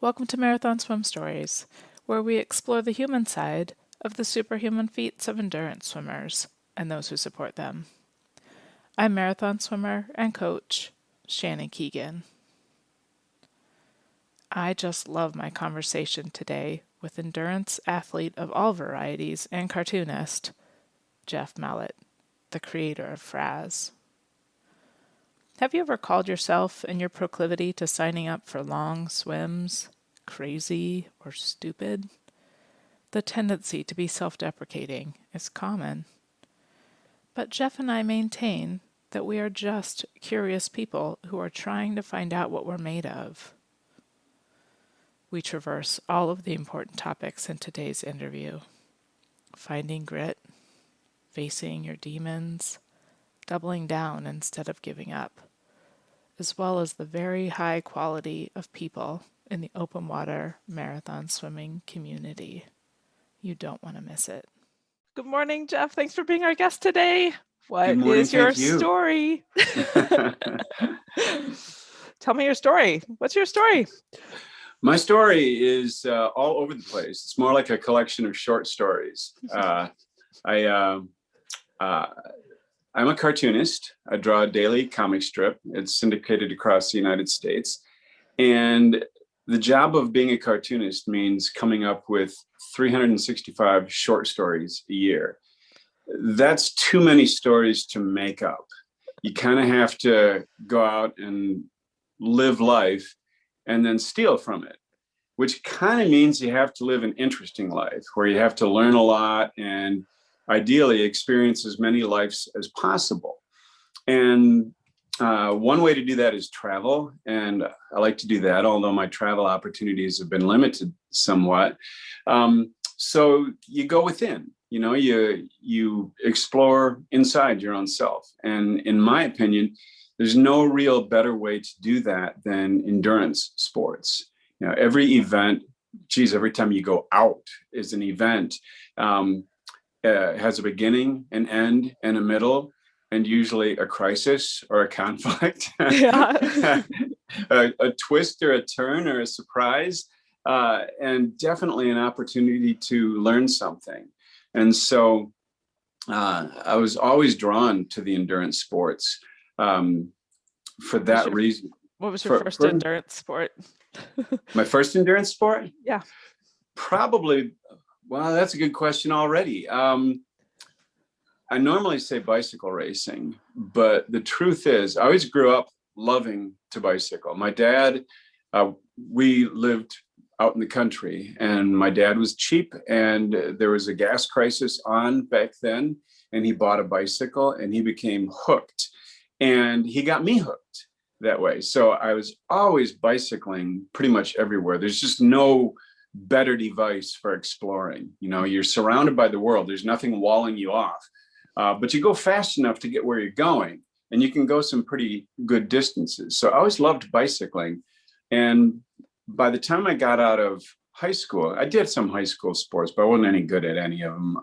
Welcome to Marathon Swim Stories, where we explore the human side of the superhuman feats of endurance swimmers and those who support them. I'm marathon swimmer and coach Shannon Keegan. I just love my conversation today with endurance athlete of all varieties and cartoonist Jeff Mallet, the creator of Frazz. Have you ever called yourself in your proclivity to signing up for long swims crazy or stupid? The tendency to be self-deprecating is common. But Jeff and I maintain that we are just curious people who are trying to find out what we're made of. We traverse all of the important topics in today's interview: finding grit, facing your demons, doubling down instead of giving up, as well as the very high quality of people in the open water marathon swimming community. You don't want to miss it. Good morning, Jeff. Thanks for being our guest today. Good What morning. is your Thank you. story? Tell me your story. What's your story? My story is all over the place. It's more like a collection of short stories. I'm a cartoonist. I draw a daily comic strip. It's syndicated across the United States. And the job of being a cartoonist means coming up with 365 short stories a year. That's too many stories to make up. You kind of have to go out and live life and then steal from it, which kind of means you have to live an interesting life where you have to learn a lot and ideally experience as many lives as possible. And one way to do that is travel. And I like to do that, although my travel opportunities have been limited somewhat. So you go within, you explore inside your own self. And in my opinion, there's no real better way to do that than endurance sports. Every event, every time you go out is an event. Has a beginning, an end, and a middle, and usually a crisis or a conflict, Yeah. a twist or a turn or a surprise, and definitely an opportunity to learn something. And so I was always drawn to the endurance sports for that reason. What was your first endurance sport? My first endurance sport? Yeah. Probably, well, that's a good question already. I normally say bicycle racing, but the truth is I always grew up loving to bicycle. My dad, we lived out in the country, and my dad was cheap, and there was a gas crisis on back then, and he bought a bicycle and he became hooked, and he got me hooked that way. So I was always bicycling pretty much everywhere. There's just no better device for exploring. You're surrounded by the world. There's nothing walling you off, but you go fast enough to get where you're going, and you can go some pretty good distances. So I always loved bicycling. And by the time I got out of high school, I did some high school sports, but I wasn't any good at any of them.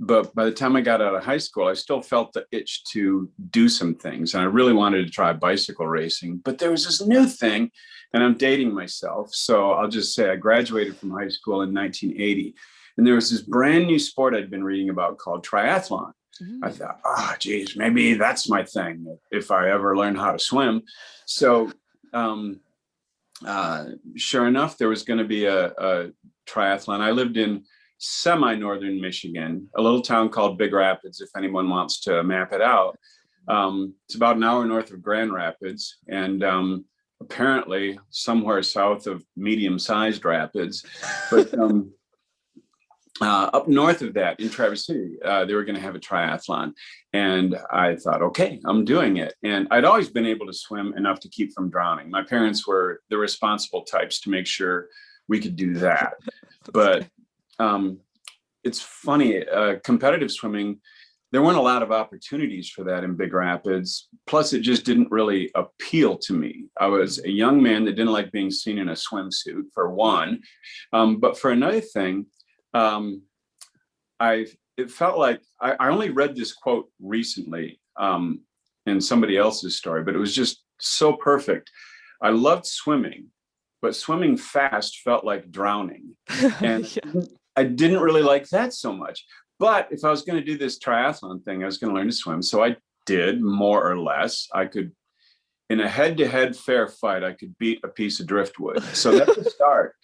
But by the time I got out of high school, I still felt the itch to do some things. And I really wanted to try bicycle racing. But there was this new thing, and I'm dating myself, so I'll just say I graduated from high school in 1980. And there was this brand new sport I'd been reading about called triathlon. I thought, geez, maybe that's my thing if I ever learn how to swim. So sure enough, there was going to be a triathlon. I lived in semi-northern Michigan, a little town called Big Rapids, if anyone wants to map it out. It's about an hour north of Grand Rapids, and apparently somewhere south of medium-sized Rapids. But up north of that, in Traverse City, they were going to have a triathlon. And I thought, okay, I'm doing it. And I'd always been able to swim enough to keep from drowning. My parents were the responsible types to make sure we could do that. But it's funny, competitive swimming, there weren't a lot of opportunities for that in Big Rapids. Plus, it just didn't really appeal to me. I was a young man that didn't like being seen in a swimsuit, for one. But for another thing, it felt like I only read this quote recently in somebody else's story, but it was just so perfect. I loved swimming, but swimming fast felt like drowning. And Yeah. I didn't really like that so much. But if I was going to do this triathlon thing, I was going to learn to swim. So I did, more or less. I could, in a head-to-head fair fight, I could beat a piece of driftwood. So that's the start.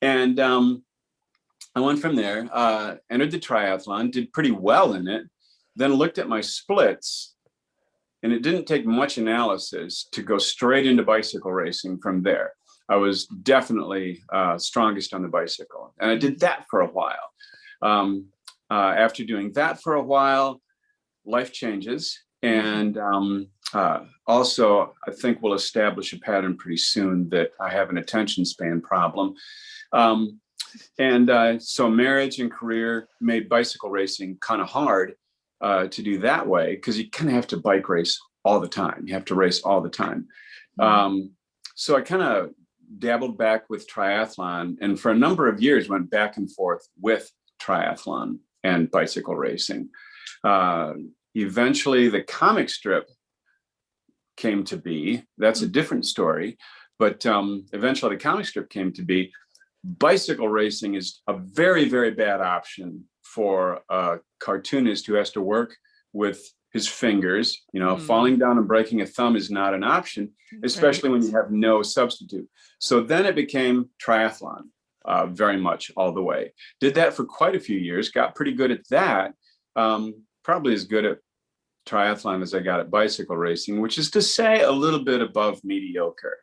And I went from there, entered the triathlon, did pretty well in it, then looked at my splits, and it didn't take much analysis to go straight into bicycle racing from there. I was definitely strongest on the bicycle, and I did that for a while. After doing that for a while, life changes, and also I think we'll establish a pattern pretty soon that I have an attention span problem. So marriage and career made bicycle racing kind of hard to do that way, because you kind of have to bike race all the time. You have to race all the time. So I kind of dabbled back with triathlon, and for a number of years went back and forth with triathlon and bicycle racing. Eventually the comic strip came to be. That's a different story, but eventually the comic strip came to be. Bicycle racing is a very, very bad option for a cartoonist who has to work with his fingers. Falling down and breaking a thumb is not an option, especially when you have no substitute. So then it became triathlon, very much all the way. Did that for quite a few years, got pretty good at that. Probably as good at triathlon as I got at bicycle racing, which is to say a little bit above mediocre.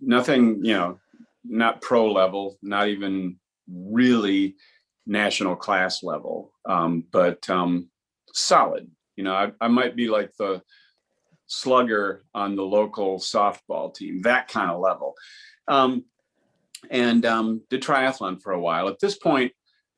Nothing, not pro level, not even really national class level, but solid. I might be like the slugger on the local softball team, that kind of level. Did triathlon for a while.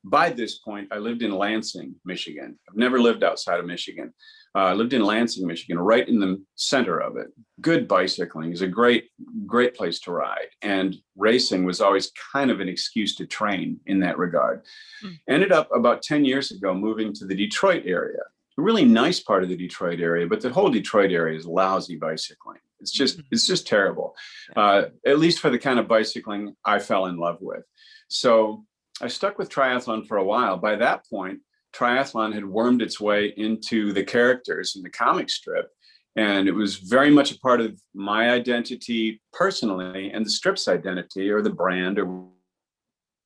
By this point, I lived in Lansing, Michigan. I've never lived outside of Michigan. I lived in Lansing, Michigan, right in the center of it. Good bicycling. It's a great, great place to ride. And racing was always kind of an excuse to train in that regard. Ended up about 10 years ago moving to the Detroit area. A really nice part of the Detroit area, but the whole Detroit area is lousy bicycling. It's just terrible, at least for the kind of bicycling I fell in love with. So I stuck with triathlon for a while. By that point, triathlon had wormed its way into the characters in the comic strip, and it was very much a part of my identity personally and the strip's identity, or the brand, or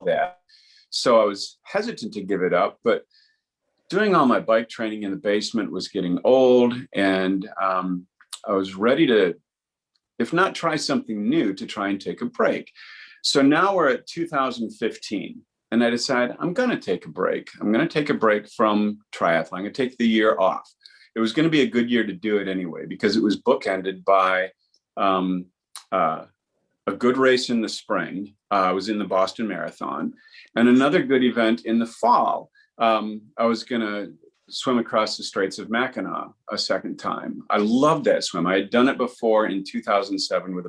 that. So I was hesitant to give it up, but doing all my bike training in the basement was getting old, and I was ready to, if not try something new, to try and take a break. So now we're at 2015. And I decided I'm going to take a break. I'm going to take a break from triathlon. I'm going to take the year off. It was going to be a good year to do it anyway, because it was bookended by a good race in the spring. I was in the Boston Marathon, and another good event in the fall. I was going to swim across the Straits of Mackinac a second time. I loved that swim. I had done it before in 2007 with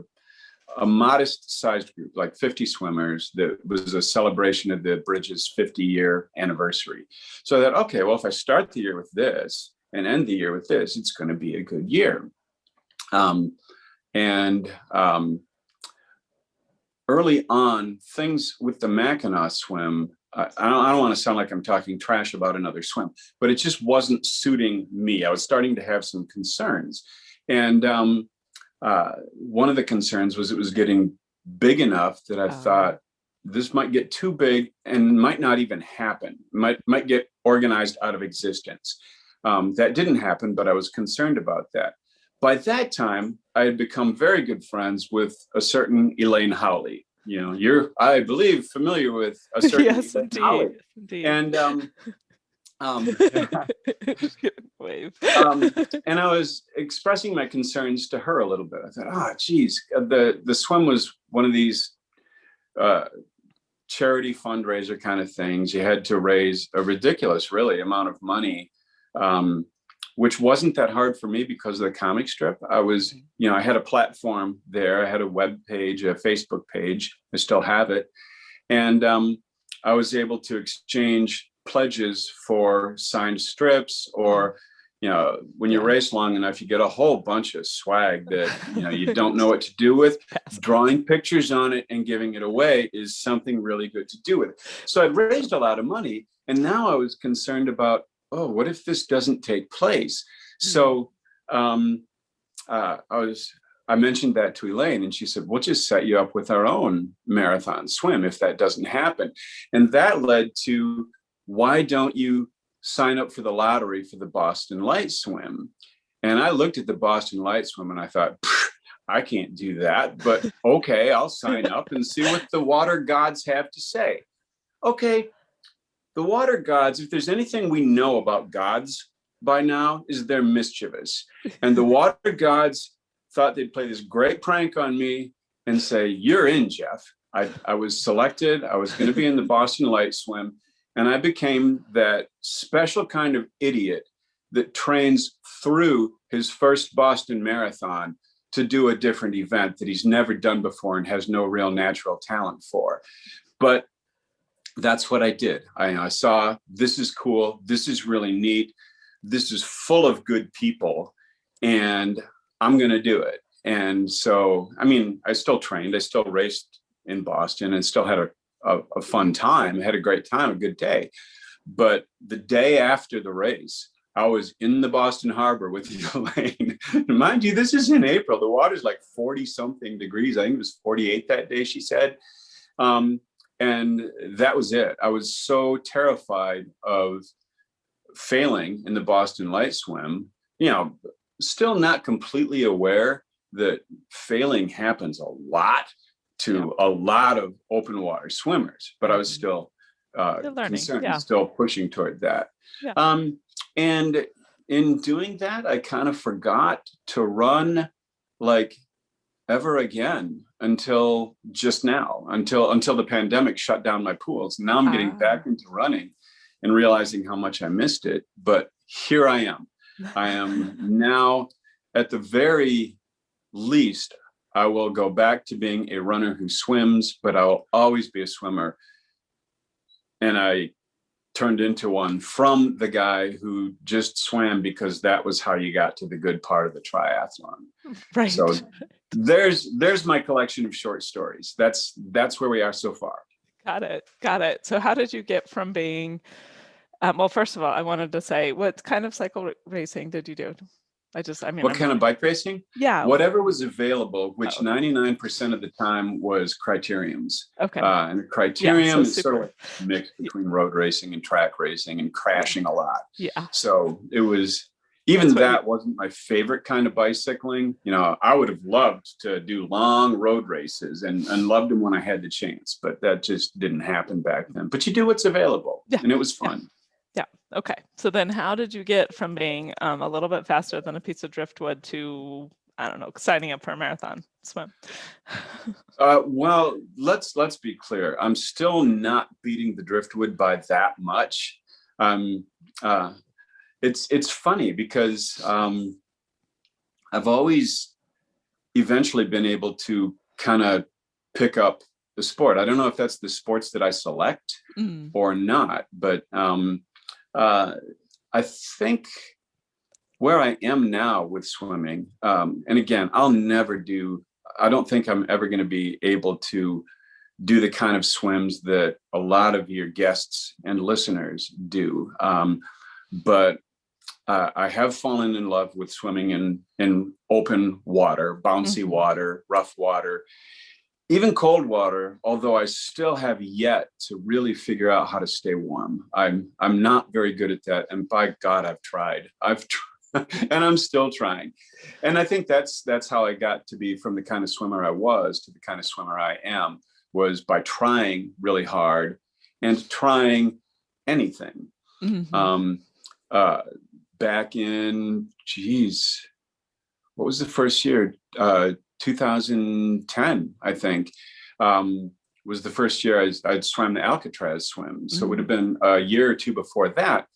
a modest sized group, like 50 swimmers. That was a celebration of the bridge's 50-year anniversary. So I thought, okay, well, if I start the year with this and end the year with this, it's going to be a good year. Early on, things with the Mackinac swim, I don't want to sound like I'm talking trash about another swim, but it just wasn't suiting me. I was starting to have some concerns. And one of the concerns was it was getting big enough that I thought this might get too big and might not even happen, might get organized out of existence. That didn't happen, but I was concerned about that. By that time, I had become very good friends with a certain Elaine Howley. You're, I believe, familiar with a certain Yes, Elaine indeed. Howley. Indeed. And I was expressing my concerns to her a little bit. I thought, geez, the swim was one of these charity fundraiser kind of things. You had to raise a ridiculous, really, amount of money, which wasn't that hard for me because of the comic strip. I was, I had a platform there. I had a web page, a Facebook page. I still have it. And I was able to exchange pledges for signed strips or when you race long enough, you get a whole bunch of swag that, you don't know what to do with. Drawing pictures on it and giving it away is something really good to do with it. So I'd raised a lot of money, and now I was concerned about, what if this doesn't take place? So I mentioned that to Elaine, and she said, we'll just set you up with our own marathon swim if that doesn't happen. And that led to, why don't you sign up for the lottery for the Boston Light Swim? And I looked at the Boston Light Swim and I thought, I can't do that, but okay, I'll sign up and see what the water gods have to say. Okay, the water gods, if there's anything we know about gods by now, is they're mischievous. And the water gods thought they'd play this great prank on me and say, you're in, Jeff. I was selected. I was going to be in the Boston Light Swim. And I became that special kind of idiot that trains through his first Boston Marathon to do a different event that he's never done before and has no real natural talent for. But that's what I did. I saw, this is cool. This is really neat. This is full of good people, and I'm going to do it. And so, I still trained. I still raced in Boston and still had a fun time. I had a great time, a good day. But the day after the race, I was in the Boston Harbor with Elaine. Mind you, this is in April. The water's like 40 something degrees. I think it was 48 that day, she said. And that was it. I was so terrified of failing in the Boston Light Swim, still not completely aware that failing happens a lot to a lot of open water swimmers, but I was still concerned, still pushing toward that. And in doing that, I kind of forgot to run like ever again until just now, until the pandemic shut down my pools. Now I'm getting back into running and realizing how much I missed it. But here I am. I am now, at the very least, I will go back to being a runner who swims, but I will always be a swimmer. And I turned into one from the guy who just swam because that was how you got to the good part of the triathlon. Right. So there's my collection of short stories. That's where we are so far. Got it. So how did you get from being, well, first of all, I wanted to say, what kind of cycle racing did you do? What kind of bike racing? Yeah. Whatever was available, which 99% of the time was criteriums. Okay. And a criterium is sort of like a mix between road racing and track racing and crashing a lot. Yeah. So it was, that wasn't my favorite kind of bicycling. I would have loved to do long road races and loved them when I had the chance, but that just didn't happen back then. But you do what's available, and it was fun. Yeah. Okay. So then how did you get from being a little bit faster than a piece of driftwood to, I don't know, signing up for a marathon swim? Well, let's be clear. I'm still not beating the driftwood by that much. It's funny because I've always eventually been able to kind of pick up the sport. I don't know if that's the sports that I select or not, but I think where I am now with swimming, and again, I don't think I'm ever going to be able to do the kind of swims that a lot of your guests and listeners do. But I have fallen in love with swimming in open water, bouncy water, rough water, even cold water, although I still have yet to really figure out how to stay warm. I'm not very good at that. And by God, I've tried and I'm still trying. And I think that's how I got to be from the kind of swimmer I was to the kind of swimmer I am, was by trying really hard and trying anything. Back in, what was the first year? 2010, I think, was the first year I'd swam the Alcatraz swim. So it would have been a year or two before that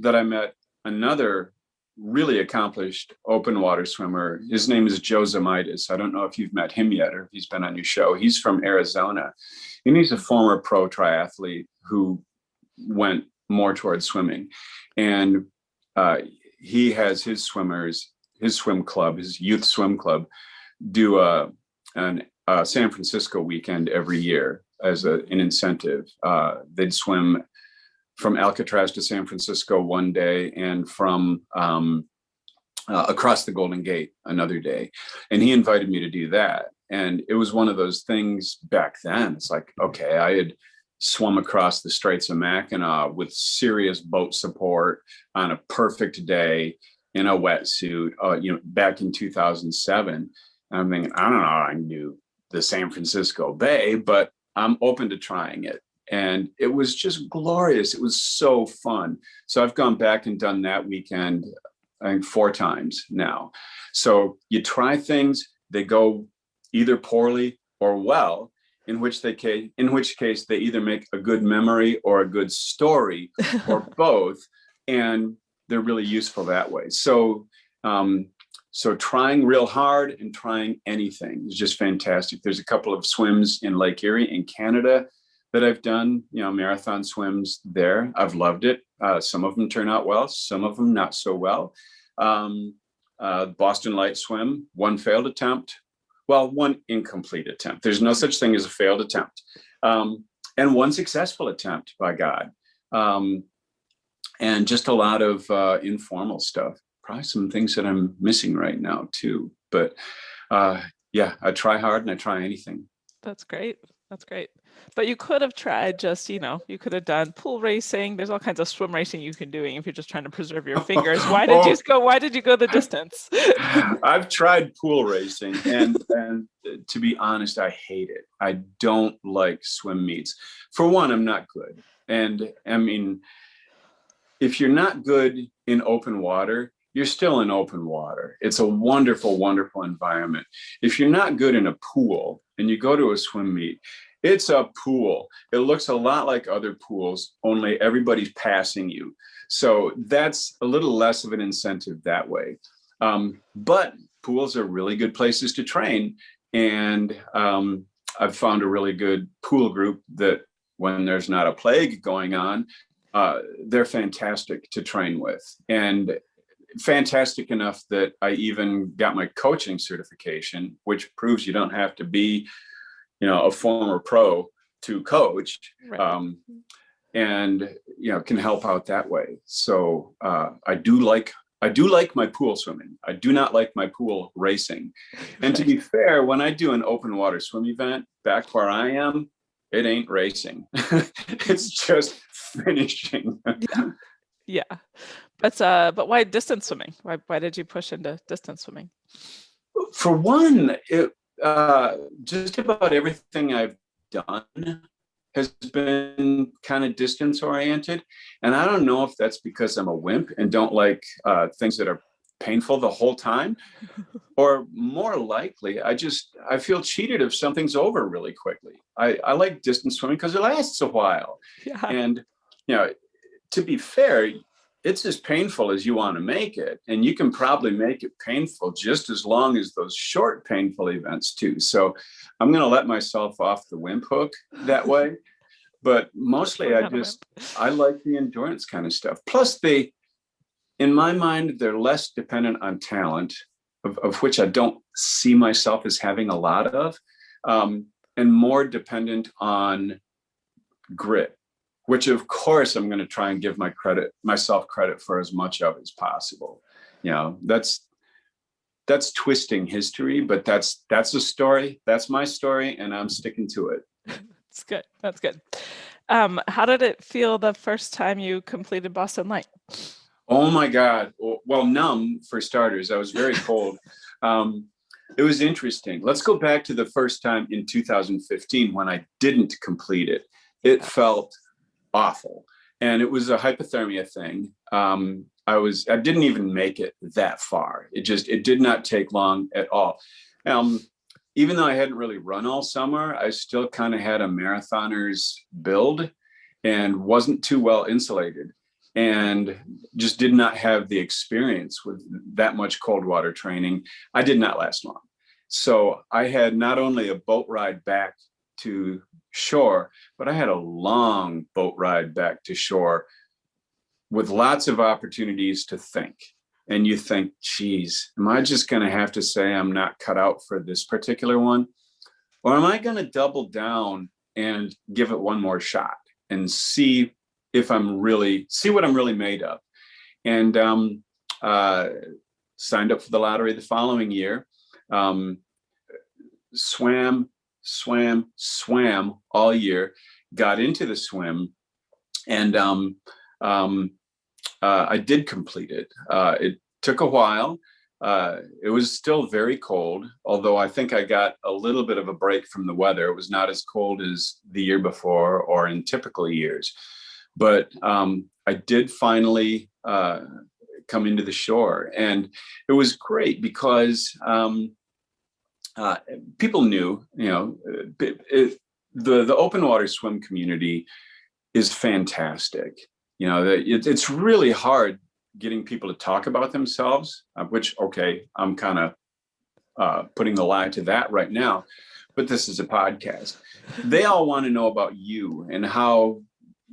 I met another really accomplished open water swimmer. His name is Joe Zamaitis. I don't know if you've met him yet or if he's been on your show. He's from Arizona, and he's a former pro triathlete who went more towards swimming. And he has his swimmers, his swim club, his youth swim club, do a San Francisco weekend every year as an incentive. They'd swim from Alcatraz to San Francisco one day, and from across the Golden Gate another day. And he invited me to do that. And it was one of those things back then. It's like, okay, I had swum across the Straits of Mackinac with serious boat support on a perfect day in a wetsuit, back in 2007. And I'm thinking, I don't know how I can do the San Francisco Bay, but I'm open to trying it. And it was just glorious. It was so fun. So I've gone back and done that weekend, I think 4 times now. So you try things, they go either poorly or well, in which case they either make a good memory or a good story or both, and they're really useful that way. So trying real hard and trying anything is just fantastic. There's a couple of swims in Lake Erie in Canada that I've done, marathon swims there. I've loved it. Some of them turn out well, some of them not so well. Boston Light Swim, one failed attempt. Well, one incomplete attempt. There's no such thing as a failed attempt. And one successful attempt, by God. And just a lot of informal stuff. Probably some things that I'm missing right now too. But yeah, I try hard and I try anything. That's great. That's great. But you could have tried just, you could have done pool racing. There's all kinds of swim racing you can do if you're just trying to preserve your fingers. Why did you go the distance? I've tried pool racing, and to be honest, I hate it. I don't like swim meets. For one, I'm not good. And I mean, if you're not good in open water, you're still in open water. It's a wonderful, wonderful environment. If you're not good in a pool and you go to a swim meet, it's a pool. It looks a lot like other pools, only everybody's passing you. So that's a little less of an incentive that way. But pools are really good places to train. And I've found a really good pool group that when there's not a plague going on, they're fantastic to train with. And fantastic enough that I even got my coaching certification, which proves you don't have to be, a former pro to coach, right. And can help out that way. So I do like my pool swimming. I do not like my pool racing. And to be fair, when I do an open water swim event back where I am, it ain't racing. It's just finishing. Yeah. But why distance swimming? Why did you push into distance swimming? For one, just about everything I've done has been kind of distance oriented. And I don't know if that's because I'm a wimp and don't like things that are painful the whole time, or more likely, I feel cheated if something's over really quickly. I like distance swimming because it lasts a while. Yeah. And, to be fair, it's as painful as you want to make it. And you can probably make it painful just as long as those short, painful events too. So I'm going to let myself off the wimp hook that way. But mostly I like the endurance kind of stuff. Plus in my mind, they're less dependent on talent, of which I don't see myself as having a lot of, and more dependent on grit, which of course I'm going to try and give myself credit for as much of as possible. That's twisting history, but that's a story. That's my story, and I'm sticking to it. That's good. That's good. How did it feel the first time you completed Boston Light? Oh my God. Well, numb for starters. I was very cold. It was interesting. Let's go back to the first time in 2015 when I didn't complete it. It felt awful. And it was a hypothermia thing. I didn't even make it that far. It did not take long at all. Even though I hadn't really run all summer, I still kind of had a marathoner's build and wasn't too well insulated, and just did not have the experience with that much cold water training. I did not last long. So I had not only a boat ride back to shore, but I had a long boat ride back to shore with lots of opportunities to think. and you think, geez, am I just going to have to say I'm not cut out for this particular one? Or am I going to double down and give it one more shot and see what I'm really made of? And signed up for the lottery the following year. Swam all year, got into the swim, and I did complete it. It took a while. It was still very cold, although I think I got a little bit of a break from the weather. It was not as cold as the year before or in typical years. But I did finally come into the shore. And it was great because people knew, the open water swim community is fantastic. It's really hard getting people to talk about themselves, which, okay, I'm kind of putting the lie to that right now, but this is a podcast. They all want to know about you and how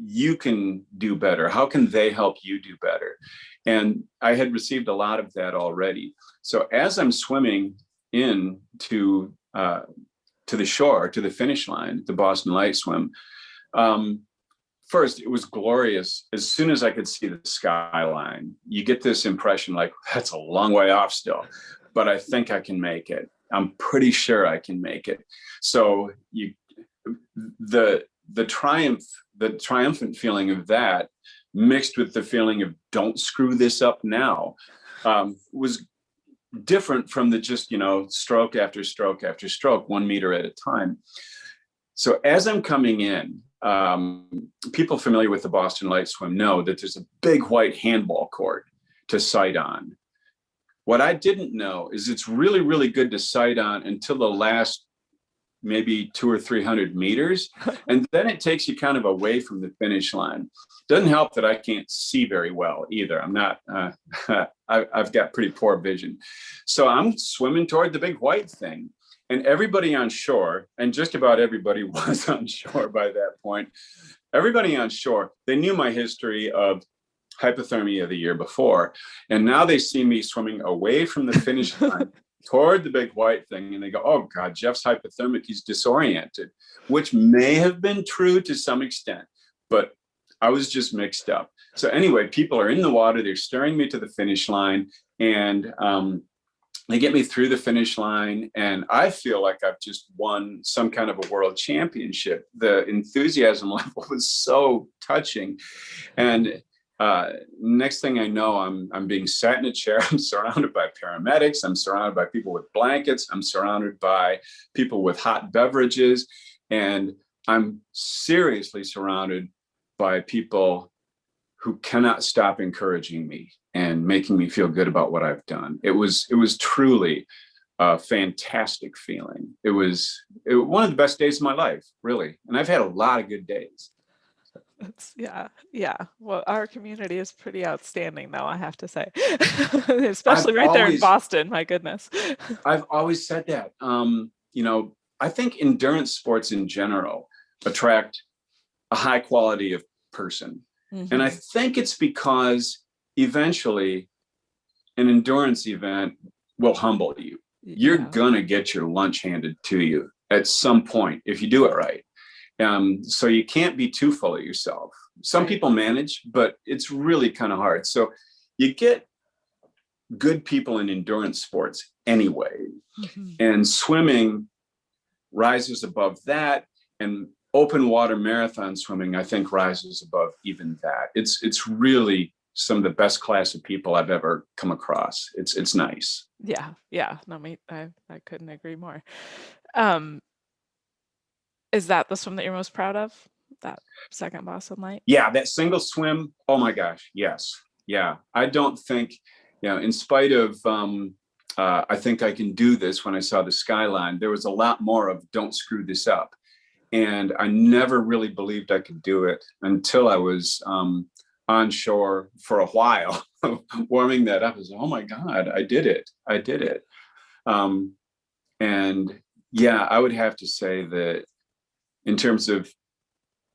you can do better. How can they help you do better? And I had received a lot of that already. So as I'm swimming in to the shore, to the finish line, the Boston Light swim, first, it was glorious. As soon as I could see the skyline, you get this impression like, that's a long way off still, but I think I can make it. I'm pretty sure I can make it. So the triumphant feeling of that, mixed with the feeling of don't screw this up now, was different from the just, stroke after stroke after stroke, 1 meter at a time. So as I'm coming in, people familiar with the Boston Light swim know that there's a big white handball court to sight on. What I didn't know is it's really, really good to sight on until the last maybe 200 or 300 meters. And then it takes you kind of away from the finish line. Doesn't help that I can't see very well either. I'm not, I've got pretty poor vision. So I'm swimming toward the big white thing. And everybody on shore, and just about everybody was on shore by that point, everybody on shore, they knew my history of hypothermia the year before. And now they see me swimming away from the finish line toward the big white thing. And they go, oh God, Jeff's hypothermic, he's disoriented, which may have been true to some extent, but I was just mixed up. So anyway, people are in the water, they're steering me to the finish line, and they get me through the finish line, and I feel like I've just won some kind of a world championship. The enthusiasm level was so touching. And next thing I know, I'm being sat in a chair. I'm surrounded by paramedics. I'm surrounded by people with blankets. I'm surrounded by people with hot beverages. And I'm seriously surrounded by people who cannot stop encouraging me and making me feel good about what I've done. It was truly a fantastic feeling. It was one of the best days of my life, really. And I've had a lot of good days. Yeah. Well, our community is pretty outstanding, though, I have to say, especially there in Boston. My goodness. I've always said that. I think endurance sports in general attract a high quality of person. Mm-hmm. And I think it's because eventually an endurance event will humble you. Yeah. You're gonna get your lunch handed to you at some point if you do it right. So you can't be too full of yourself. Some people manage, but it's really kind of hard. So you get good people in endurance sports anyway. Mm-hmm. And swimming rises above that, and open water marathon swimming, I think, rises above even that. It's really some of the best class of people I've ever come across. It's nice. Yeah. No, I couldn't agree more. Is that the swim that you're most proud of? That second Boston Light? Yeah, that single swim. Oh my gosh, yes. Yeah, I don't think, in spite of, I think I can do this when I saw the skyline, there was a lot more of don't screw this up. And I never really believed I could do it until I was on shore for a while, warming that up. I was, oh my God, I did it. And yeah, I would have to say that in terms of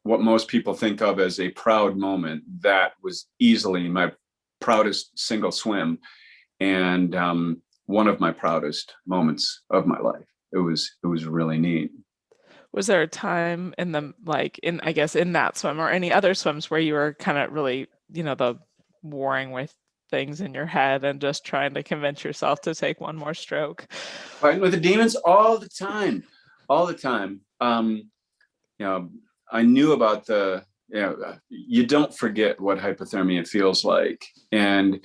what most people think of as a proud moment, that was easily my proudest single swim. and one of my proudest moments of my life. It was really neat. Was there a time in the I guess in that swim or any other swims where you were kind of really, the warring with things in your head and just trying to convince yourself to take one more stroke? Fighting with the demons all the time, all the time. You know, I knew about you don't forget what hypothermia feels like. And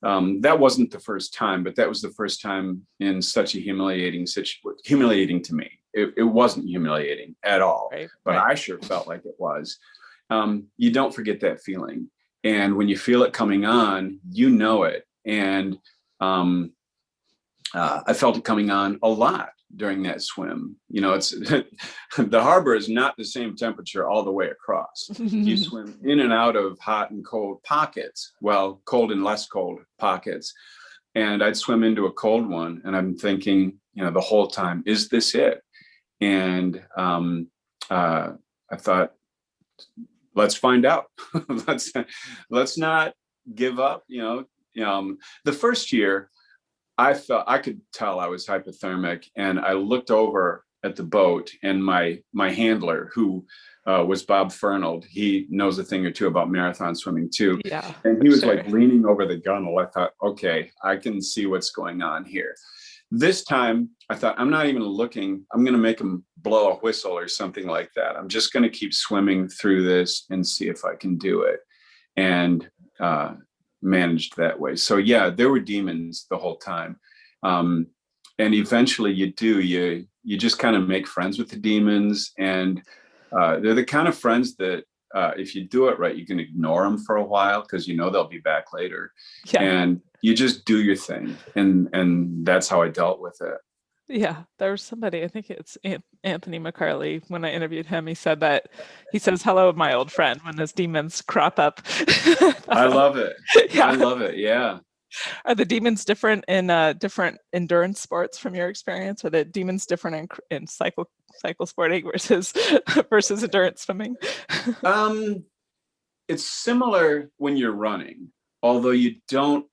that wasn't the first time, but that was the first time in such a humiliating situation, humiliating to me. It wasn't humiliating at all, Right, but right. I sure felt like it was. You don't forget that feeling. And when you feel it coming on, you know it. And I felt it coming on a lot during that swim. It's the harbor is not the same temperature all the way across. You swim in and out of hot and cold pockets, well, cold and less cold pockets. And I'd swim into a cold one and I'm thinking, the whole time, is this it? And I thought, let's find out. let's not give up. The first year, I felt I could tell I was hypothermic, and I looked over at the boat, and my handler, who was Bob Fernald, he knows a thing or two about marathon swimming too, Yeah, and for he was sure. like leaning over the gunnel. I thought, okay, I can see what's going on here. This time, I thought, I'm not even looking. I'm going to make him blow a whistle or something like that. I'm just going to keep swimming through this and see if I can do it. And managed that way. So yeah, there were demons the whole time. And eventually you just kind of make friends with the demons, and they're the kind of friends that if you do it right, you can ignore them for a while because they'll be back later, Yeah. and you just do your thing, and that's how I dealt with it. Yeah, there was somebody, I think it's Anthony McCarley, when I interviewed him, he says, hello, my old friend, when his demons crop up. I love it. I Yeah. love it. Yeah. Are the demons different in different endurance sports from your experience? Are the demons different in cycle sporting versus endurance swimming? Um, it's similar when you're running, although you don't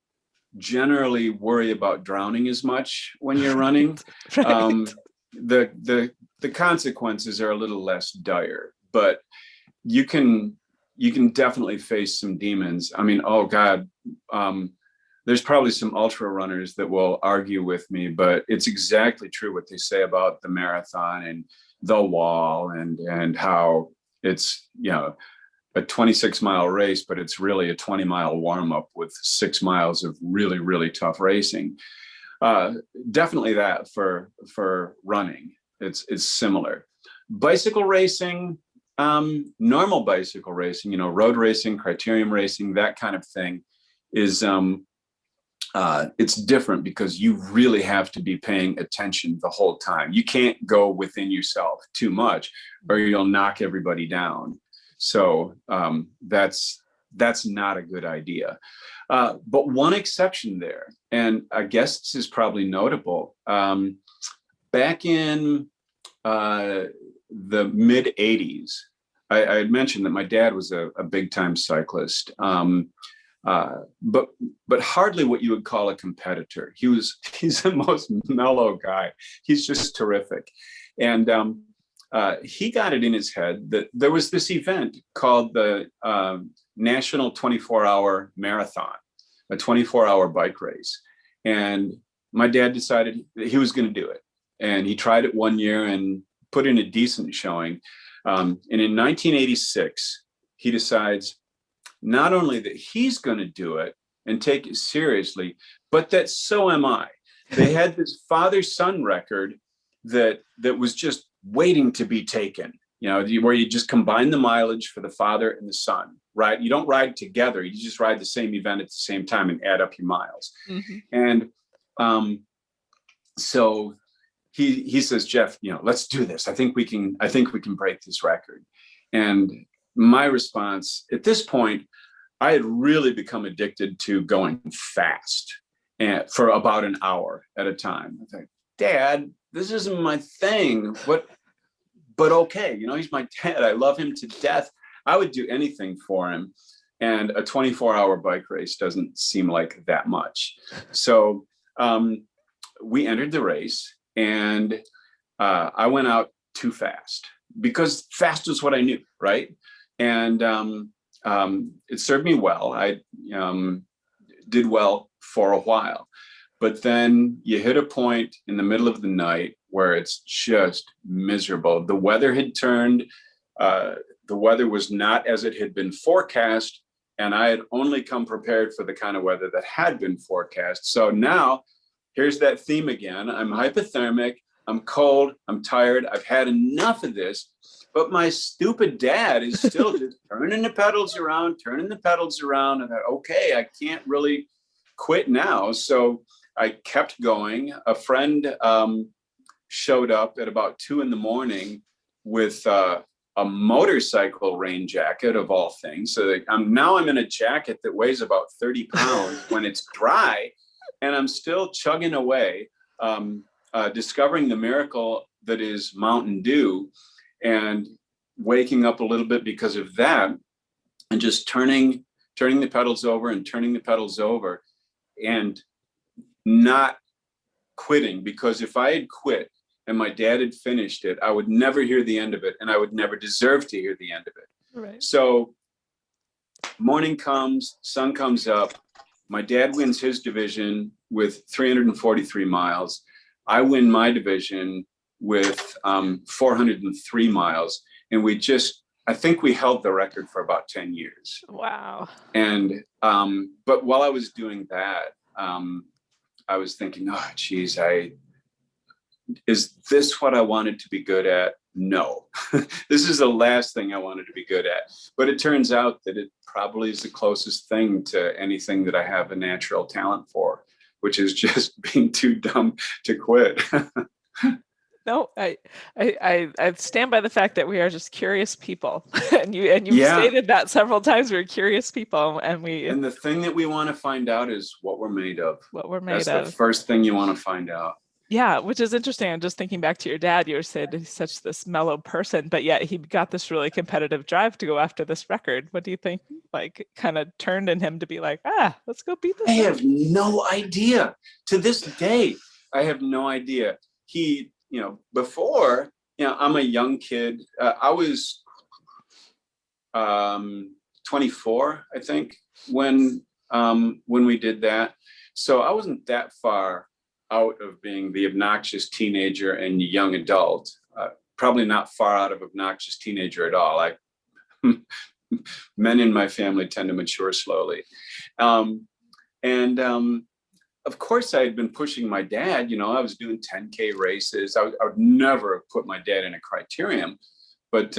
generally worry about drowning as much when you're running. Right. Um, the consequences are a little less dire, but you can definitely face some demons. I mean, oh God, there's probably some ultra runners that will argue with me, but it's exactly true what they say about the marathon and the wall, and how it's a 26-mile race, but it's really a 20-mile warm up with 6 miles of really, really tough racing. Definitely that for running, it's similar. Bicycle racing, normal bicycle racing, road racing, criterium racing, that kind of thing is it's different because you really have to be paying attention the whole time. You can't go within yourself too much, or you'll knock everybody down. So that's not a good idea. But one exception there, and I guess this is probably notable. Back in the mid '80s, I had mentioned that my dad was a big time cyclist. But hardly what you would call a competitor. He's the most mellow guy. He's just terrific. And he got it in his head that there was this event called the National 24-Hour Marathon, a 24-hour bike race. And my dad decided that he was going to do it. And he tried it one year and put in a decent showing. And in 1986, he decides not only that he's going to do it and take it seriously, but that so am I. They had this father-son record that was just waiting to be taken, where you just combine the mileage for the father and the son, right? You don't ride together. You just ride the same event at the same time and add up your miles. Mm-hmm. And so he says, Jeff, let's do this. I think we can break this record. And my response at this point, I had really become addicted to going fast and for about an hour at a time. I was like, Dad, this isn't my thing. But okay, he's my dad. I love him to death. I would do anything for him. and a 24-hour bike race doesn't seem like that much. So we entered the race, and I went out too fast because fast was what I knew, right? And it served me well. I did well for a while, but then you hit a point in the middle of the night where it's just miserable. The weather had turned. The weather was not as it had been forecast, and I had only come prepared for the kind of weather that had been forecast. So now here's that theme again. I'm hypothermic, I'm cold, I'm tired, I've had enough of this, but my stupid dad is still just turning the pedals around. And I thought, okay, I can't really quit now. So I kept going. A friend showed up at about 2 a.m. with a motorcycle rain jacket of all things. So now I'm in a jacket that weighs about 30 pounds when it's dry, and I'm still chugging away, discovering the miracle that is Mountain Dew, and waking up a little bit because of that, and just turning the pedals over and not quitting. Because if I had quit and my dad had finished it, I would never hear the end of it, and I would never deserve to hear the end of it. Right. So morning comes, sun comes up. My dad wins his division with 343 miles. I win my division with 403 miles. And I think we held the record for about 10 years. Wow. And, but while I was doing that, I was thinking, oh, geez, is this what I wanted to be good at? No, this is the last thing I wanted to be good at. But it turns out that it probably is the closest thing to anything that I have a natural talent for, which is just being too dumb to quit. No, I stand by the fact that we are just curious people, and you've stated that several times. We're curious people, and the thing that we want to find out is what we're made of. That's the first thing you want to find out. Yeah, which is interesting. I'm just thinking back to your dad. You said he's such this mellow person, but yet he got this really competitive drive to go after this record. What do you think, like, kind of turned in him to be like, let's go beat this? I have no idea. To this day, I have no idea. He, before, I'm a young kid. I was 24, I think, when we did that. So I wasn't that far out of being the obnoxious teenager and young adult. Probably not far out of obnoxious teenager at all. Men in my family tend to mature slowly. Of course, I had been pushing my dad. I was doing 10K races. I would never have put my dad in a criterium, but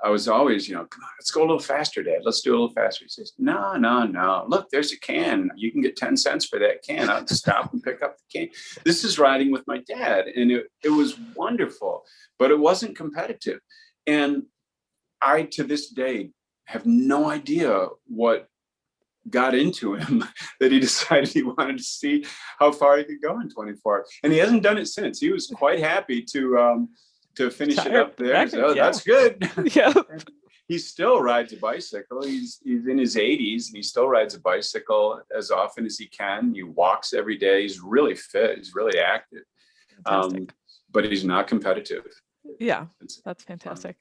I was always, come on, let's go a little faster, Dad. Let's do a little faster. He says, no. Look, there's a can. You can get 10 cents for that can. I'll stop and pick up the can. This is riding with my dad. And it was wonderful, but it wasn't competitive. And I, to this day, have no idea what got into him that he decided he wanted to see how far he could go in 24. And he hasn't done it since. He was quite happy to finish it up there. So that's good. Yeah. He still rides a bicycle. He's in his 80s, and he still rides a bicycle as often as he can. He walks every day. He's really fit. He's really active. But he's not competitive. Yeah, that's fantastic.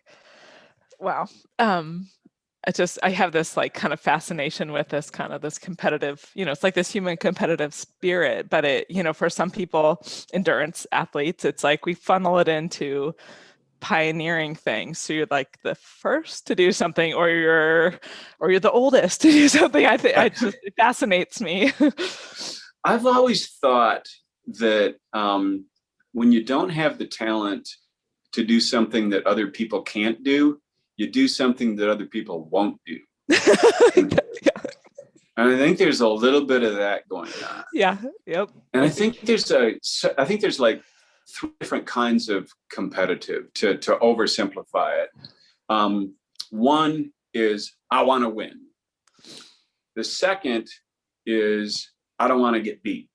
Wow. I have this like kind of fascination with this kind of this competitive, it's like this human competitive spirit, but it, for some people, endurance athletes, it's like we funnel it into pioneering things. So you're like the first to do something, or you're the oldest to do something. I think it fascinates me. I've always thought that when you don't have the talent to do something that other people can't do, you do something that other people won't do. Yeah. And I think there's a little bit of that going on. Yeah. Yep. And I think there's like 3 different kinds of competitive, to oversimplify it. One is I want to win. The second is I don't want to get beat.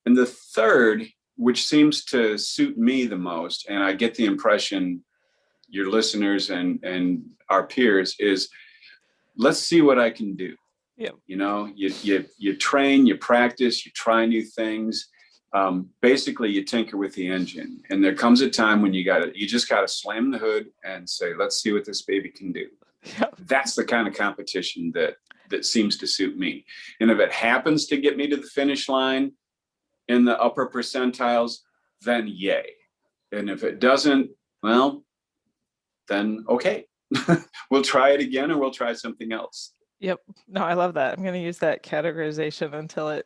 And the third, which seems to suit me the most, and I get the impression your listeners and our peers, is let's see what I can do. Yep. You know, you train, you practice, you try new things. Basically, you tinker with the engine, and there comes a time when you just got to slam the hood and say, let's see what this baby can do. Yep. That's the kind of competition that seems to suit me. And if it happens to get me to the finish line in the upper percentiles, then yay. And if it doesn't, well, then okay. We'll try it again, or we'll try something else. Yep. No, I love that. I'm going to use that categorization until it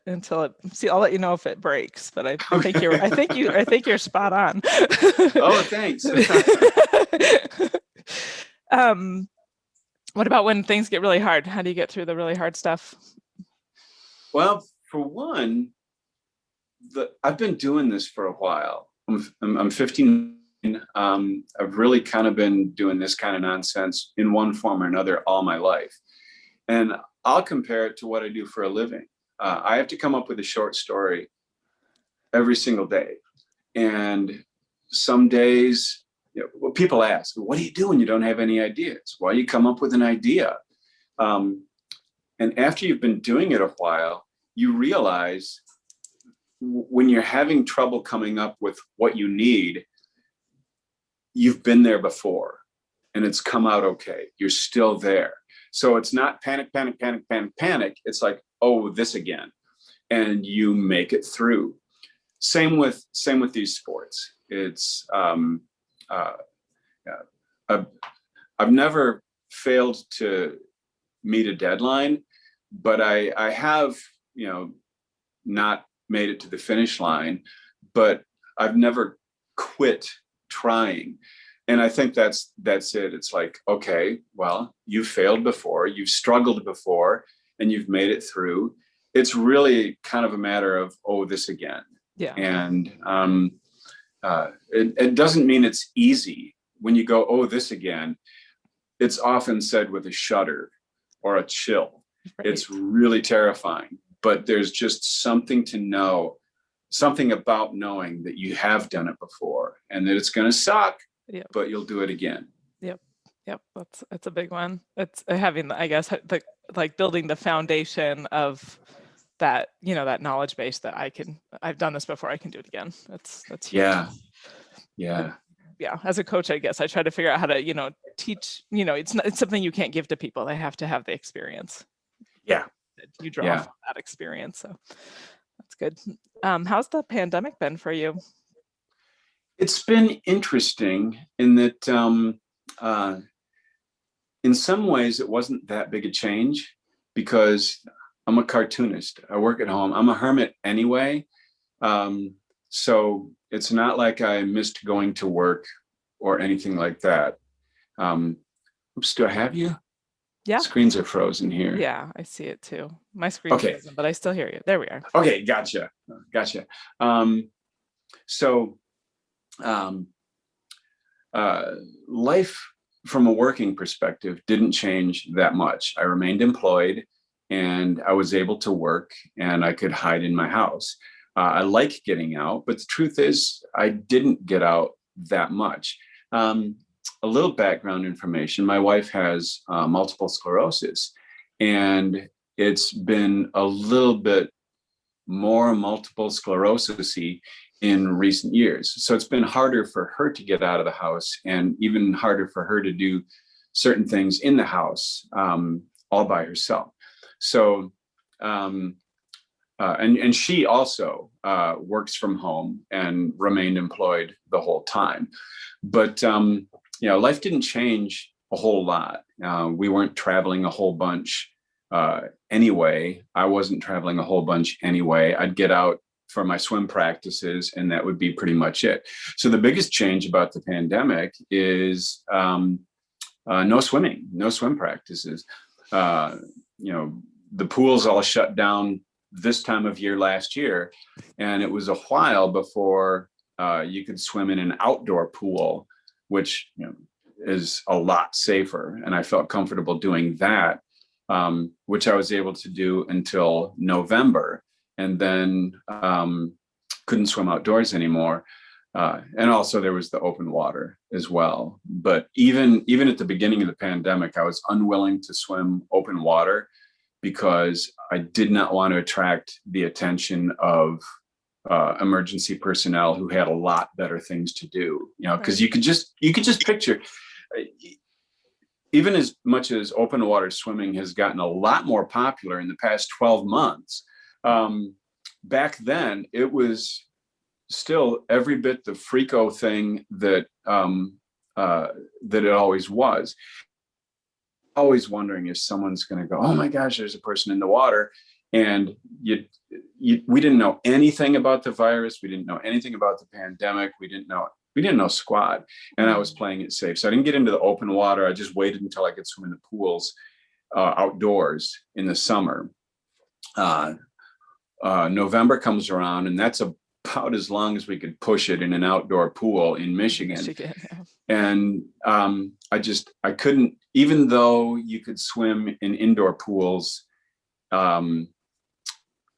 see, I'll let you know if it breaks, but I think you're spot on. Oh, thanks. What about when things get really hard? How do you get through the really hard stuff? Well, for one, I've been doing this for a while. I'm 15. I've really kind of been doing this kind of nonsense in one form or another all my life. And I'll compare it to what I do for a living. I have to come up with a short story every single day. And some days, people ask, what do you do when you don't have any ideas? Well, you come up with an idea. And after you've been doing it a while, you realize when you're having trouble coming up with what you need, you've been there before and it's come out okay. You're still there. So it's not panic. It's like, oh, this again. And you make it through. Same with these sports. It's I've never failed to meet a deadline, but I have, not made it to the finish line, but I've never quit trying. And I think that's it. It's like, okay, well, you've failed before, you've struggled before, and you've made it through. It's really kind of a matter of, oh, this again. Yeah. And it doesn't mean it's easy. When you go, oh, this again, it's often said with a shudder or a chill. Right. It's really terrifying, but there's just something about knowing that you have done it before and that it's going to suck. Yep. But you'll do it again. Yep. That's a big one. It's having, I guess, like building the foundation of that, that knowledge base that I've done this before, I can do it again. That's huge. Yeah. Yeah. As a coach, I guess I try to figure out how to, teach, it's something you can't give to people. They have to have the experience. Yeah. You draw from that experience. So that's good. How's the pandemic been for you? It's been interesting in that in some ways it wasn't that big a change because I'm a cartoonist. I work at home. I'm a hermit anyway. So it's not like I missed going to work or anything like that. Oops, do I have you? Yeah. Screens are frozen here. Yeah, I see it too. My screen's frozen, but I still hear you. There we are. Okay, gotcha. Life from a working perspective didn't change that much. I remained employed and I was able to work and I could hide in my house. I like getting out, but the truth is I didn't get out that much. A little background information. My wife has multiple sclerosis, and it's been a little bit more multiple sclerosis-y in recent years. So it's been harder for her to get out of the house and even harder for her to do certain things in the house all by herself. So, and she also works from home and remained employed the whole time. But, life didn't change a whole lot. We weren't traveling a whole bunch anyway. I wasn't traveling a whole bunch anyway. I'd get out for my swim practices and that would be pretty much it. So the biggest change about the pandemic is no swimming, no swim practices. The pools all shut down this time of year last year, and it was a while before you could swim in an outdoor pool, which is a lot safer. And I felt comfortable doing that, which I was able to do until November, and then couldn't swim outdoors anymore. And also there was the open water as well. But even at the beginning of the pandemic, I was unwilling to swim open water because I did not want to attract the attention of emergency personnel who had a lot better things to do. Because you could just picture, even as much as open water swimming has gotten a lot more popular in the past 12 months, back then it was still every bit the freako thing that that it always was. Always wondering if someone's going to go, oh my gosh, there's a person in the water. And we didn't know anything about the virus. We didn't know anything about the pandemic. We didn't know squat. And I was playing it safe. So I didn't get into the open water. I just waited until I could swim in the pools outdoors in the summer. November comes around, and that's about as long as we could push it in an outdoor pool in Michigan. Yeah. And I couldn't, even though you could swim in indoor pools,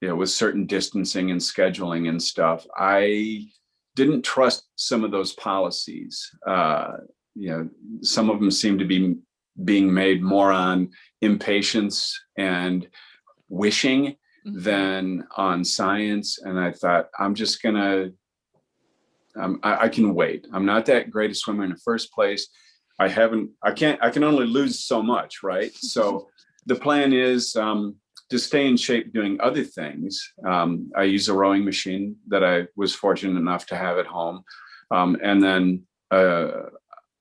with certain distancing and scheduling and stuff, I didn't trust some of those policies. Some of them seem to be being made more on impatience and wishing than on science. And I thought, I'm just gonna, I can wait. I'm not that great a swimmer in the first place. I can only lose so much, right? So the plan is to stay in shape doing other things. I use a rowing machine that I was fortunate enough to have at home. And then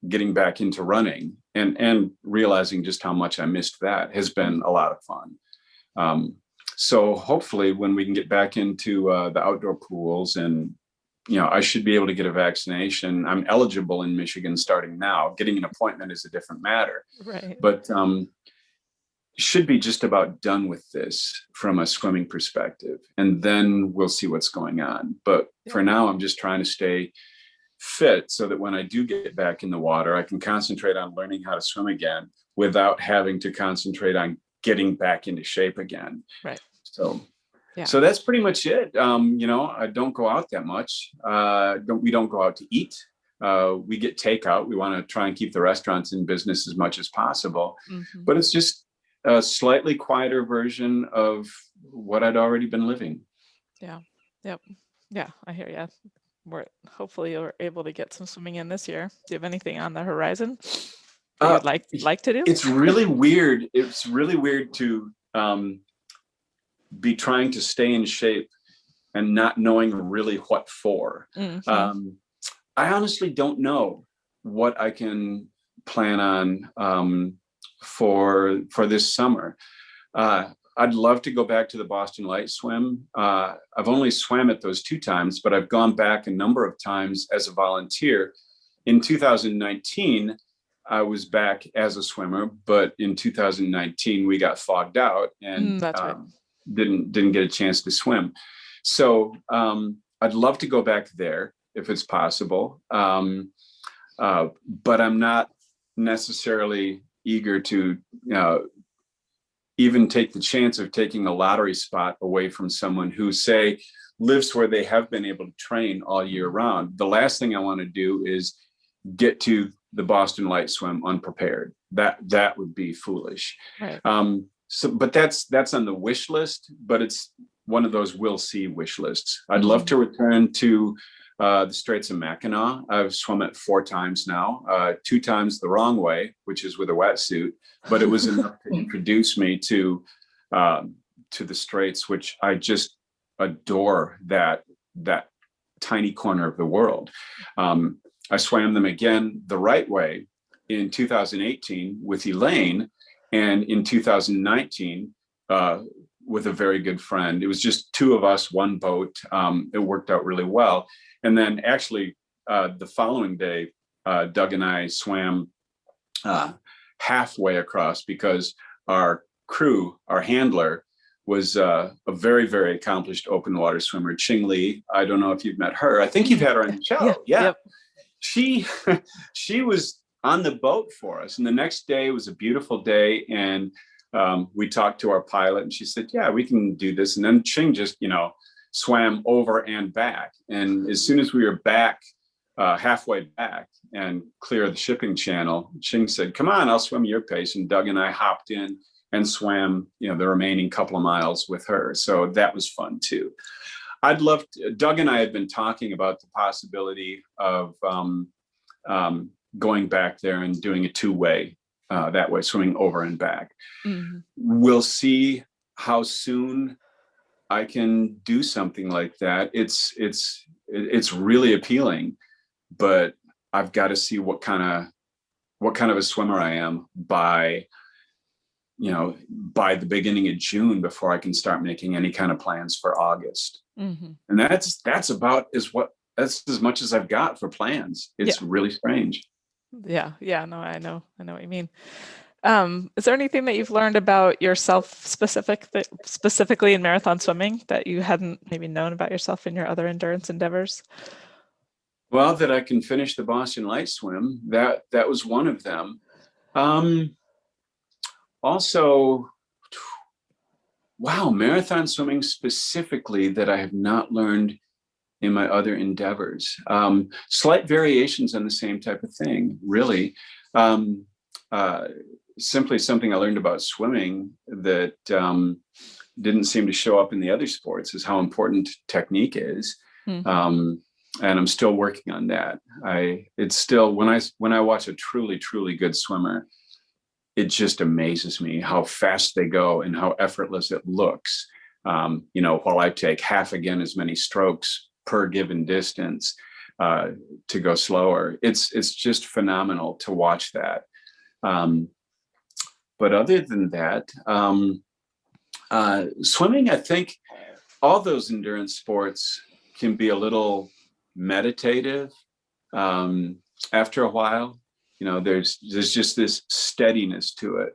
getting back into running and realizing just how much I missed that has been a lot of fun. So hopefully when we can get back into the outdoor pools, and I should be able to get a vaccination. I'm eligible in Michigan starting now. Getting an appointment is a different matter. Right. But should be just about done with this from a swimming perspective. And then we'll see what's going on. But for now, I'm just trying to stay fit so that when I do get back in the water, I can concentrate on learning how to swim again without having to concentrate on getting back into shape again. Right. So that's pretty much it. I don't go out that much. We don't go out to eat. We get takeout. We want to try and keep the restaurants in business as much as possible. But it's just a slightly quieter version of what I'd already been living. Yeah. Yep. Yeah, I hear you. Hopefully you're able to get some swimming in this year. Do you have anything on the horizon that you'd like to do? It's really weird. It's really weird to be trying to stay in shape and not knowing really what for. I honestly don't know what I can plan on for this summer. I'd love to go back to the Boston Light swim. I've only swam it those 2 times, but I've gone back a number of times as a volunteer. In 2019, I was back as a swimmer, but in 2019 we got fogged out and didn't get a chance to swim. So I'd love to go back there if it's possible, but I'm not necessarily eager to even take the chance of taking a lottery spot away from someone who, say, lives where they have been able to train all year round. The last thing I want to do is get to the Boston Light swim unprepared. That would be foolish. Right. But that's on the wish list, but it's one of those we'll see wish lists. I'd love to return to the Straits of Mackinac. I've swum it 4 times now, 2 times the wrong way, which is with a wetsuit, but it was enough to introduce me to the Straits, which I just adore that tiny corner of the world. I swam them again the right way in 2018 with Elaine, and in 2019 with a very good friend. It was just 2 of us, 1 boat. It worked out really well. And then actually the following day, Doug and I swam halfway across because our crew, our handler, was a very, very accomplished open water swimmer, Ching Lee. I don't know if you've met her. I think you've had her on the show. Yeah. Yep. She was on the boat for us. And the next day was a beautiful day. And we talked to our pilot and she said, yeah, we can do this. And then Ching just, swam over and back. And as soon as we were back halfway back and clear the shipping channel, Ching said, "Come on, I'll swim your pace." And Doug and I hopped in and swam, the remaining couple of miles with her. So that was fun too. Doug and I had been talking about the possibility of going back there and doing a two-way, that way, swimming over and back. Mm-hmm. We'll see how soon I can do something like that. It's really appealing, but I've got to see what kind of a swimmer I am by the beginning of June before I can start making any kind of plans for August. Mm-hmm. And that's as much as I've got for plans. It's really strange. Yeah. No, I know what you mean. Is there anything that you've learned about yourself specifically in marathon swimming that you hadn't maybe known about yourself in your other endurance endeavors? Well, that I can finish the Boston Light Swim. That was one of them. Also, wow, marathon swimming specifically that I have not learned in my other endeavors. Slight variations on the same type of thing, really. Simply something I learned about swimming that didn't seem to show up in the other sports is how important technique is. Mm-hmm. And I'm still working on that. It's still, when I watch a truly, truly good swimmer, it just amazes me how fast they go and how effortless it looks. While I take half again as many strokes per given distance to go slower, it's just phenomenal to watch that. But other than that, swimming, I think all those endurance sports can be a little meditative after a while. There's just this steadiness to it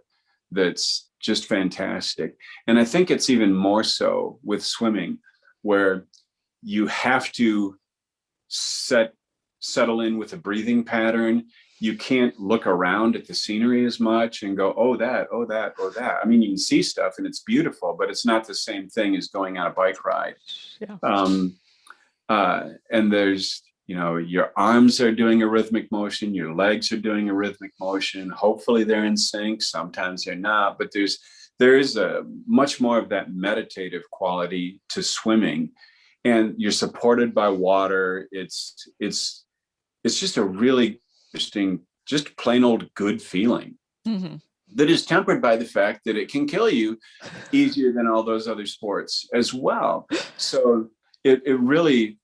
that's just fantastic. And I think it's even more so with swimming, where you have to settle in with a breathing pattern. You can't look around at the scenery as much and go, oh, that. I mean, you can see stuff and it's beautiful, but it's not the same thing as going on a bike ride. Yeah. And there's, your arms are doing a rhythmic motion, your legs are doing a rhythmic motion. Hopefully they're in sync. Sometimes they're not, but there is a much more of that meditative quality to swimming, and you're supported by water. It's just a really interesting, just plain old good feeling. Mm-hmm. That is tempered by the fact that it can kill you easier than all those other sports as well. So it really,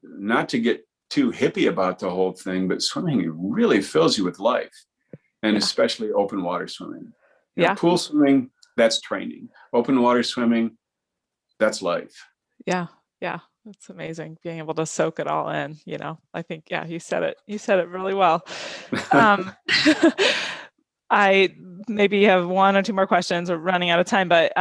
not to get too hippie about the whole thing, but swimming, it really fills you with life, and especially open water swimming. Pool swimming, that's training. Open water swimming, that's life. Yeah. That's amazing, being able to soak it all in. I think, you said it really well. I maybe have one or two more questions. We're running out of time, but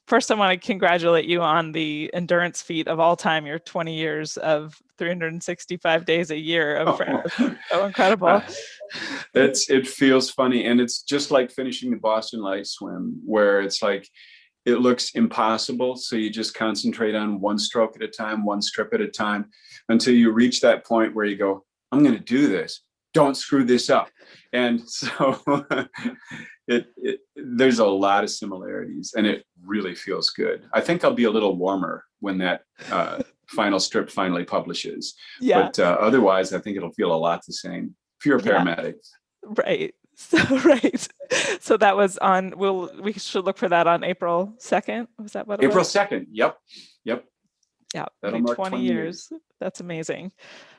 first I want to congratulate you on the endurance feat of all time, your 20 years of 365 days a year of so incredible. It feels funny, and it's just like finishing the Boston Light Swim, where it's like, it looks impossible. So you just concentrate on one stroke at a time, one strip at a time, until you reach that point where you go, I'm going to do this. Don't screw this up. And so there's a lot of similarities, and it really feels good. I think I'll be a little warmer when that final strip finally publishes. Yeah. But otherwise, I think it'll feel a lot the same. If you're a paramedic. Right. So that was on, we should look for that on April 2nd. Was that what it April was? 2nd. Yep. Yeah. That'll mark 20 years. That's amazing.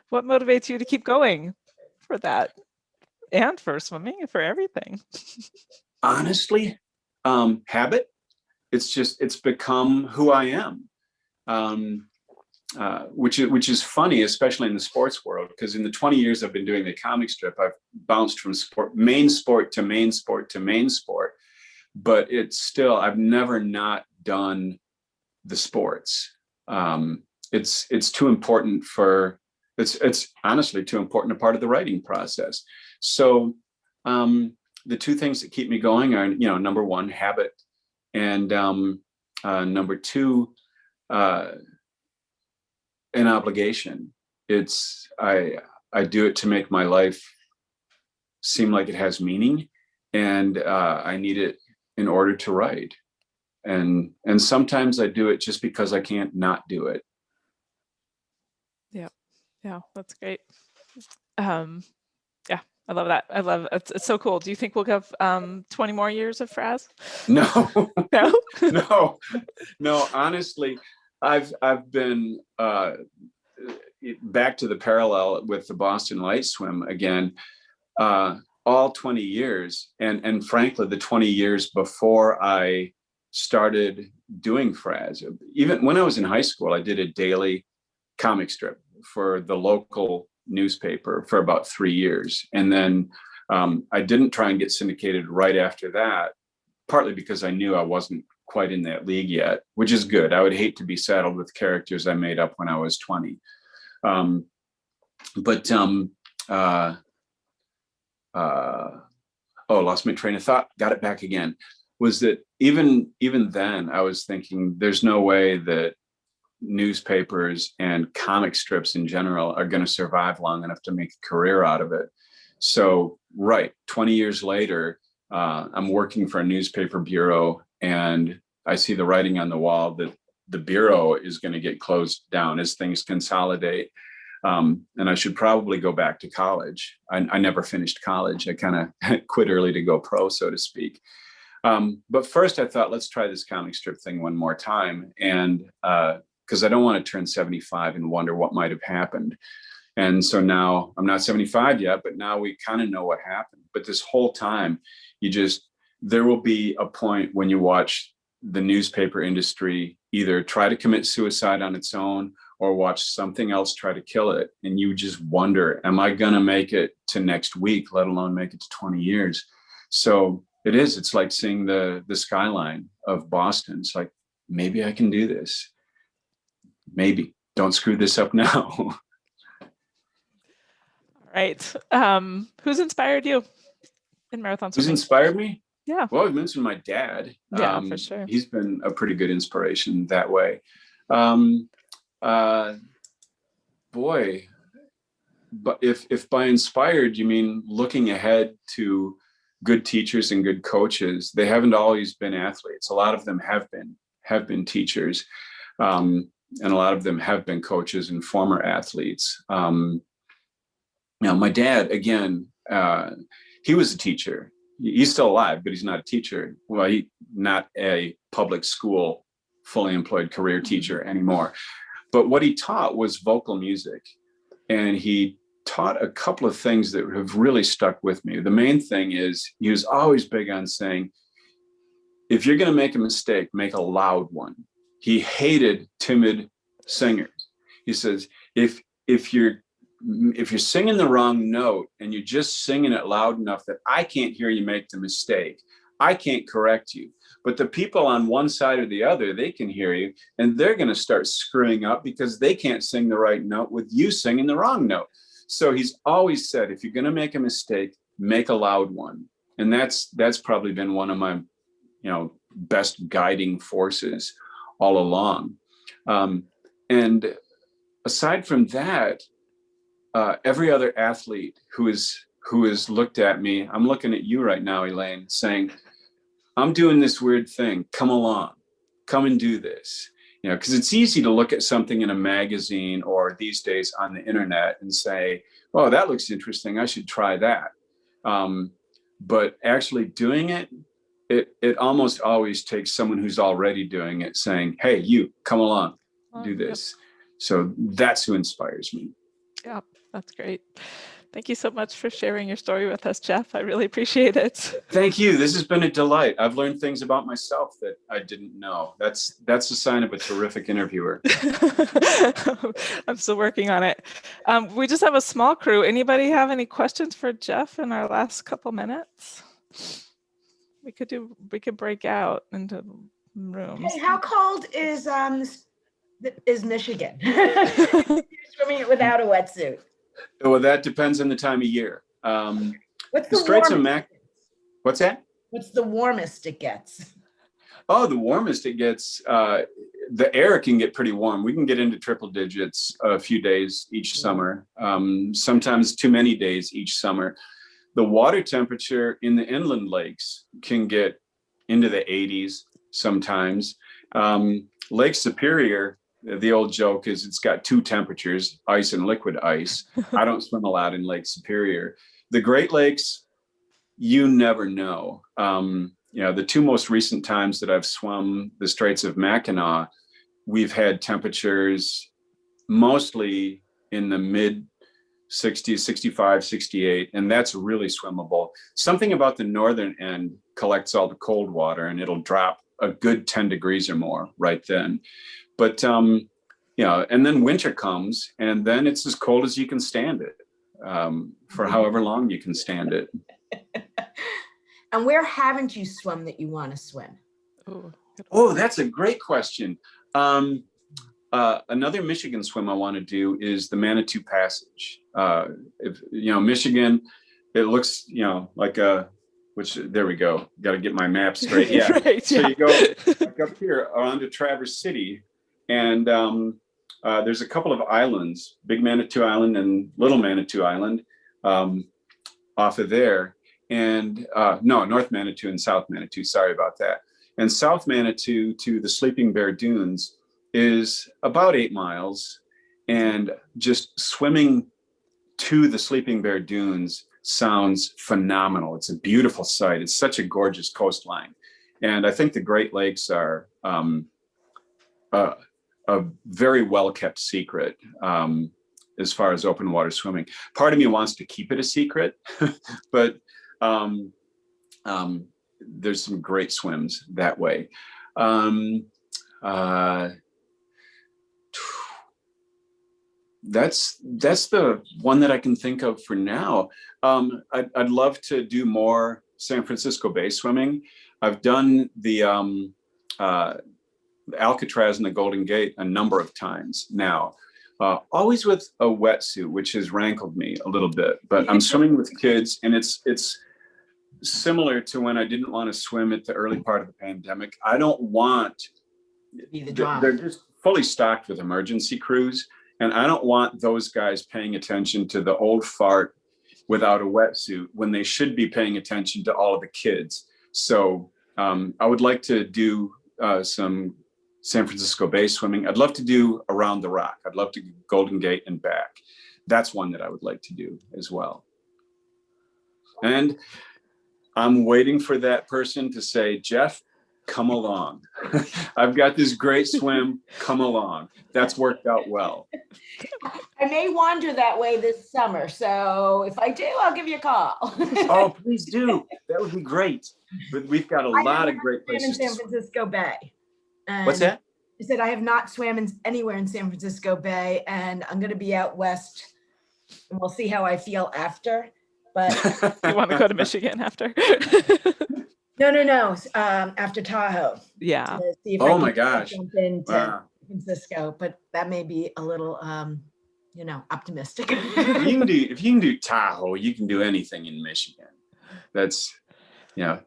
What motivates you to keep going for that, and for swimming, and for everything? Honestly, habit. It's become who I am. Which is funny, especially in the sports world, because in the 20 years I've been doing the comic strip, I've bounced from main sport to main sport to main sport, but it's still, I've never not done the sports. It's too important it's honestly too important a part of the writing process. So the two things that keep me going are, number one, habit, and number two, an obligation. it's I do it to make my life seem like it has meaning, and I need it in order to write. And sometimes I do it just because I can't not do it. Yeah. Yeah, that's great. Yeah, I love that. I love it. It's so cool. Do you think we'll have 20 more years of Frazz? No, No? no. Honestly, I've been back to the parallel with the Boston Light Swim again. All 20 years, and frankly, the 20 years before I started doing Frazz. Even when I was in high school, I did a daily comic strip for the local newspaper for about 3 years. And then I didn't try and get syndicated right after that, partly because I knew I wasn't quite in that league yet, which is good. I would hate to be saddled with characters I made up when I was 20. Lost my train of thought, got it back again. Was that even then I was thinking there's no way that newspapers and comic strips in general are going to survive long enough to make a career out of it. So, right, 20 years later, I'm working for a newspaper bureau, and I see the writing on the wall that the bureau is going to get closed down as things consolidate. And I should probably go back to college. I never finished college. I kind of quit early to go pro, so to speak. But first I thought, let's try this comic strip thing one more time. And because I don't want to turn 75 and wonder what might have happened. And so now I'm not 75 yet, but now we kind of know what happened. But this whole time, there will be a point when you watch the newspaper industry either try to commit suicide on its own or watch something else try to kill it. And you just wonder, am I going to make it to next week, let alone make it to 20 years? So it's like seeing the skyline of Boston. It's like, maybe I can do this. Maybe. Don't screw this up now. All right. Who's inspired you in marathon swimming? Who's inspired me? Yeah. Well, I've mentioned my dad. Yeah, for sure. He's been a pretty good inspiration that way. Boy, but if by inspired you mean looking ahead to good teachers and good coaches, they haven't always been athletes. A lot of them have been teachers, and a lot of them have been coaches and former athletes. Now, my dad, again, he was a teacher. He's still alive, but he's not a teacher. Well, not a public school, fully employed career teacher anymore. But what he taught was vocal music. And he taught a couple of things that have really stuck with me. The main thing is he was always big on saying, if you're going to make a mistake, make a loud one. He hated timid singers. He says, if you're singing the wrong note and you're just singing it loud enough that I can't hear you make the mistake, I can't correct you. But the people on one side or the other, they can hear you, and they're going to start screwing up because they can't sing the right note with you singing the wrong note. So he's always said, if you're going to make a mistake, make a loud one. And that's probably been one of my, best guiding forces all along. And aside from that, every other athlete who has looked at me, I'm looking at you right now, Elaine, saying, I'm doing this weird thing. Come along, come and do this. Because it's easy to look at something in a magazine or these days on the internet and say, oh, that looks interesting. I should try that. But actually doing it almost always takes someone who's already doing it saying, hey, you come along, do this. Yep. So that's who inspires me. Yeah, that's great. Thank you so much for sharing your story with us, Jeff. I really appreciate it. Thank you. This has been a delight. I've learned things about myself that I didn't know. That's a sign of a terrific interviewer. I'm still working on it. We just have a small crew. Anybody have any questions for Jeff in our last couple minutes? We could break out into rooms. Hey, how cold is Michigan? You're swimming it without a wetsuit. Well, that depends on the time of year. What's the Straits of What's that? What's the warmest it gets? Oh, the warmest it gets, the air can get pretty warm. We can get into triple digits a few days each summer, sometimes too many days each summer. The water temperature in the inland lakes can get into the 80s sometimes. Lake Superior, the old joke is it's got two temperatures, ice and liquid ice. I don't swim a lot in Lake Superior. The Great Lakes, you never know. The two most recent times that I've swum the Straits of Mackinac, we've had temperatures mostly in the mid 60s, 65, 68, and that's really swimmable. Something about the northern end collects all the cold water and it'll drop a good 10 degrees or more right then. But, and then winter comes and then it's as cold as you can stand it, for however long you can stand it. And where haven't you swum that you want to swim? Oh, that's a great question. Another Michigan swim I want to do is the Manitou Passage. Michigan, it looks, like there we go. Got to get my map straight. Yeah. Right, so yeah. you go like up here onto Traverse City, and there's a couple of islands, Big Manitou Island and Little Manitou Island, off of there. And North Manitou and South Manitou. Sorry about that. And South Manitou to the Sleeping Bear Dunes is about 8 miles, and just swimming to the Sleeping Bear Dunes sounds phenomenal. It's a beautiful sight. It's such a gorgeous coastline. And I think the Great Lakes are a very well-kept secret as far as open water swimming. Part of me wants to keep it a secret, but there's some great swims that way. That's the one that I can think of for now. I'd love to do more San Francisco Bay swimming. I've done the Alcatraz and the Golden Gate a number of times now, always with a wetsuit, which has rankled me a little bit. But I'm swimming with kids, and it's similar to when I didn't want to swim at the early part of the pandemic. I don't want, they're just fully stocked with emergency crews. And I don't want those guys paying attention to the old fart without a wetsuit when they should be paying attention to all of the kids. So I would like to do some San Francisco Bay swimming. I'd love to do Around the Rock. I'd love to do Golden Gate and back. That's one that I would like to do as well. And I'm waiting for that person to say, Jeff, come along. I've got this great swim, come along. That's worked out well. I may wander that way this summer. So if I do, I'll give you a call. Oh, please do. That would be great. But we've got a lot of great places. In San Francisco Bay. And what's that? I said, I have not swam anywhere in San Francisco Bay, and I'm going to be out west, and we'll see how I feel after. But You want to go to Michigan after? No. After Tahoe. Yeah. Oh my gosh. Jump into San Francisco, but that may be a little, optimistic. If you can do Tahoe, you can do anything in Michigan. That's a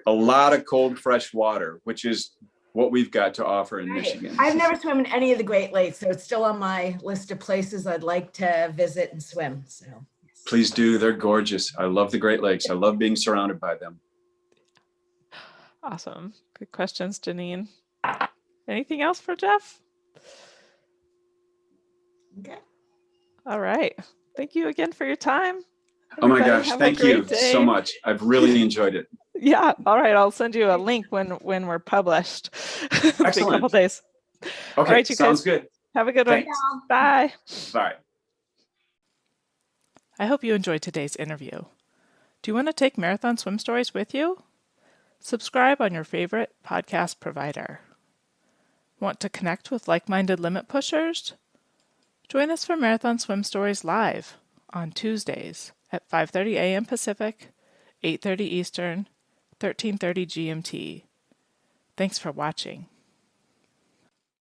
lot of cold, fresh water, which is what we've got to offer in Michigan. I've never swum in any of the Great Lakes, so it's still on my list of places I'd like to visit and swim. So please do. They're gorgeous. I love the Great Lakes. I love being surrounded by them. Awesome. Good questions, Janine. Anything else for Jeff? okay. All right. Thank you again for your time. Oh my Everybody gosh. have a Thank you great day. so much. I've really enjoyed it. Yeah. All right. I'll send you a link when we're published. Excellent. In a couple days. Okay. All right, you Sounds guys. good. Have a good Thanks. one. Bye. Bye. I hope you enjoyed today's interview. Do you want to take Marathon Swim Stories with you? Subscribe on your favorite podcast provider. Want to connect with like-minded limit pushers? Join us for Marathon Swim Stories Live on Tuesdays at 5:30 a.m. Pacific, 8:30 Eastern, 13:30 GMT. Thanks for watching.